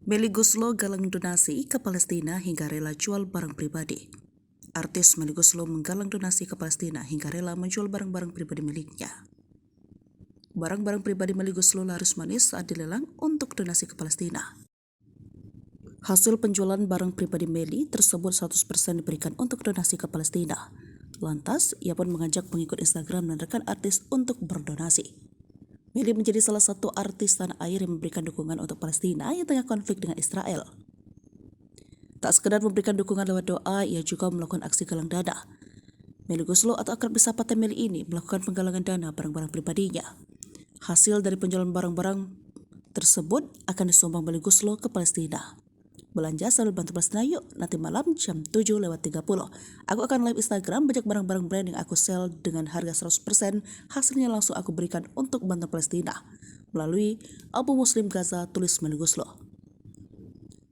Melly Goeslaw galang donasi ke Palestina hingga rela jual barang pribadi. Artis Melly Goeslaw menggalang donasi ke Palestina hingga rela menjual barang-barang pribadi miliknya. Barang-barang pribadi Melly Goeslaw laris manis saat dilelang untuk donasi ke Palestina. Hasil penjualan barang pribadi Melly tersebut 100% diberikan untuk donasi ke Palestina. Lantas, ia pun mengajak pengikut Instagram dan rekan artis untuk berdonasi. Melly menjadi salah satu artis tanah air yang memberikan dukungan untuk Palestina yang tengah konflik dengan Israel. Tak sekedar memberikan dukungan lewat doa, ia juga melakukan aksi galang dana. Melly Goeslaw atau akrab disapa Melly ini melakukan penggalangan dana barang-barang pribadinya. Hasil dari penjualan barang-barang tersebut akan disumbang Melly Goeslaw ke Palestina. Belanja sambil bantu Palestina yuk, nanti malam jam 7:30. Aku akan live Instagram banyak barang-barang brand yang aku sell dengan harga 100%, hasilnya langsung aku berikan untuk bantu Palestina. Melalui Abu Muslim Gaza, tulis Melly Goeslaw.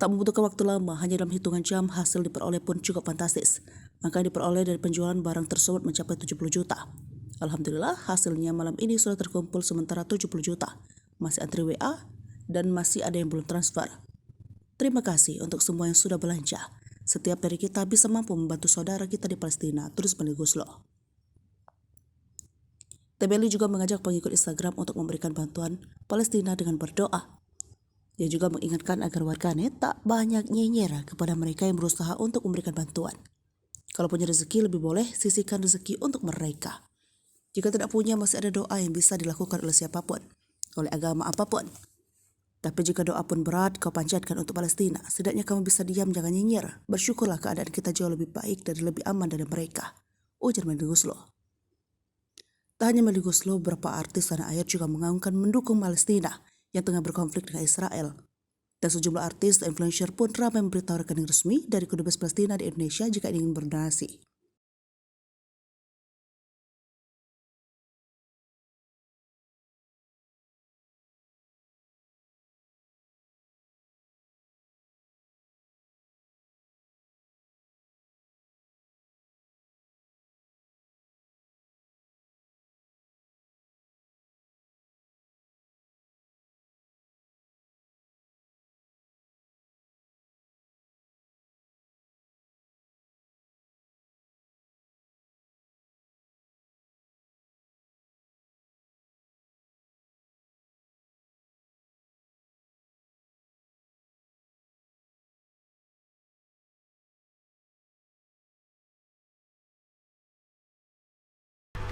Tak membutuhkan waktu lama, hanya dalam hitungan jam hasil diperoleh pun cukup fantastis. Angka yang diperoleh dari penjualan barang tersebut mencapai 70 juta. Alhamdulillah hasilnya malam ini sudah terkumpul sementara 70 juta. Masih antri WA dan masih ada yang belum transfer. Terima kasih untuk semua yang sudah belanja. Setiap dari kita bisa mampu membantu saudara kita di Palestina, tulis Melly Goeslaw. Melly juga mengajak pengikut Instagram untuk memberikan bantuan Palestina dengan berdoa. Ia juga mengingatkan agar warganet tak banyak nyinyir kepada mereka yang berusaha untuk memberikan bantuan. Kalau punya rezeki lebih boleh sisihkan rezeki untuk mereka. Jika tidak punya masih ada doa yang bisa dilakukan oleh siapapun, oleh agama apapun. Tapi jika doa pun berat kau panjatkan untuk Palestina, setidaknya kamu bisa diam jangan nyinyir. Bersyukurlah keadaan kita jauh lebih baik dan lebih aman dari mereka, ujar Melly Goeslaw. Tak hanya Melly Goeslaw, beberapa artis tanah air juga mengaungkan mendukung Palestina yang tengah berkonflik dengan Israel. Dan sejumlah artis dan influencer pun ramai memberitahu rekening resmi dari Kedubes Palestina di Indonesia jika ingin berdonasi.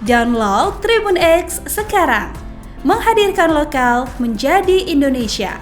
Download Tribun X sekarang, menghadirkan lokal menjadi Indonesia.